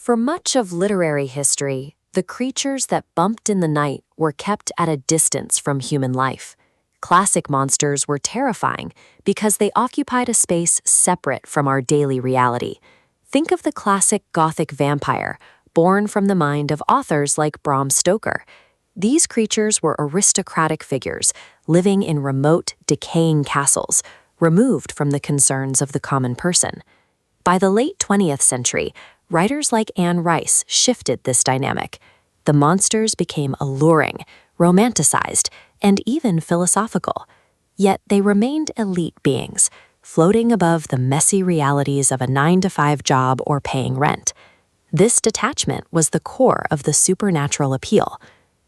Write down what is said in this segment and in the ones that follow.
For much of literary history, the creatures that bumped in the night were kept at a distance from human life. Classic monsters were terrifying because they occupied a space separate from our daily reality. Think of the classic Gothic vampire, born from the mind of authors like Bram Stoker. These creatures were aristocratic figures, living in remote, decaying castles, removed from the concerns of the common person. By the late 20th century, writers like Anne Rice shifted this dynamic. The monsters became alluring, romanticized, and even philosophical. Yet they remained elite beings, floating above the messy realities of a 9-to-5 job or paying rent. This detachment was the core of the supernatural appeal.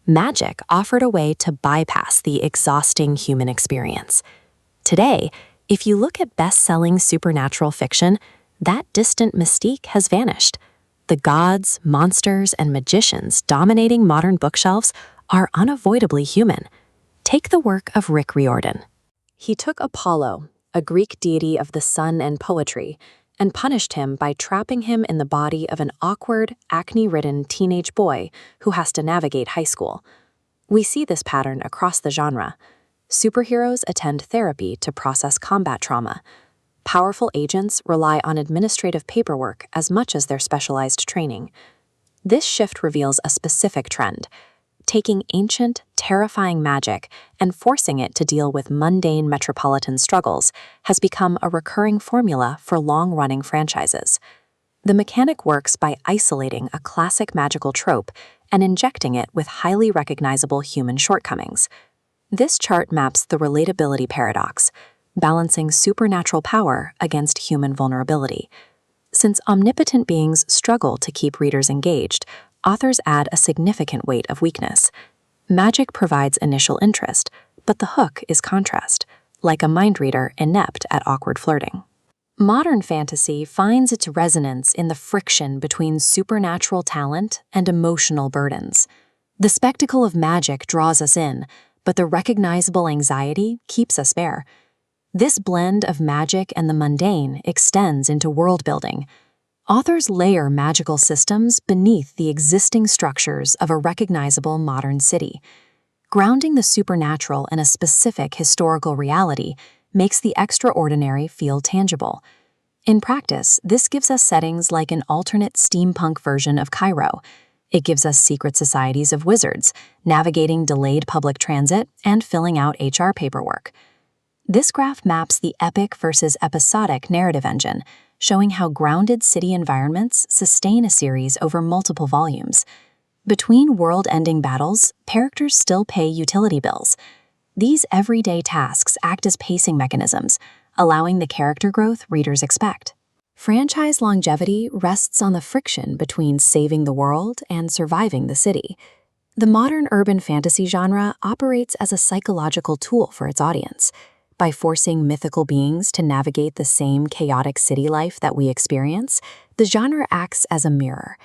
Magic offered a way to bypass the exhausting human experience. Today, if you look at best-selling supernatural fiction, that distant mystique has vanished. The gods, monsters, and magicians dominating modern bookshelves are unavoidably human. Take the work of Rick Riordan. He took Apollo, a Greek deity of the sun and poetry, and punished him by trapping him in the body of an awkward, acne-ridden teenage boy who has to navigate high school. We see this pattern across the genre. Superheroes attend therapy to process combat trauma. Powerful agents rely on administrative paperwork as much as their specialized training. This shift reveals a specific trend. Taking ancient, terrifying magic and forcing it to deal with mundane metropolitan struggles has become a recurring formula for long-running franchises. The mechanic works by isolating a classic magical trope and injecting it with highly recognizable human shortcomings. This chart maps the relatability paradox, balancing supernatural power against human vulnerability. Since omnipotent beings struggle to keep readers engaged, authors add a significant weight of weakness. Magic provides initial interest, but the hook is contrast, like a mind reader inept at awkward flirting. Modern fantasy finds its resonance in the friction between supernatural talent and emotional burdens. The spectacle of magic draws us in, but the recognizable anxiety keeps us bare. This blend of magic and the mundane extends into world-building. Authors layer magical systems beneath the existing structures of a recognizable modern city. Grounding the supernatural in a specific historical reality makes the extraordinary feel tangible. In practice, this gives us settings like an alternate steampunk version of Cairo. It gives us secret societies of wizards, navigating delayed public transit and filling out HR paperwork. This graph maps the epic versus episodic narrative engine, showing how grounded city environments sustain a series over multiple volumes. Between world-ending battles, characters still pay utility bills. These everyday tasks act as pacing mechanisms, allowing the character growth readers expect. Franchise longevity rests on the friction between saving the world and surviving the city. The modern urban fantasy genre operates as a psychological tool for its audience. By forcing mythical beings to navigate the same chaotic city life that we experience, the genre acts as a mirror.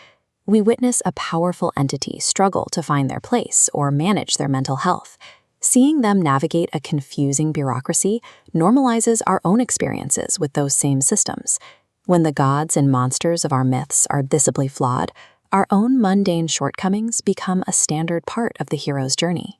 We witness a powerful entity struggle to find their place or manage their mental health. Seeing them navigate a confusing bureaucracy normalizes our own experiences with those same systems. When the gods and monsters of our myths are visibly flawed, our own mundane shortcomings become a standard part of the hero's journey.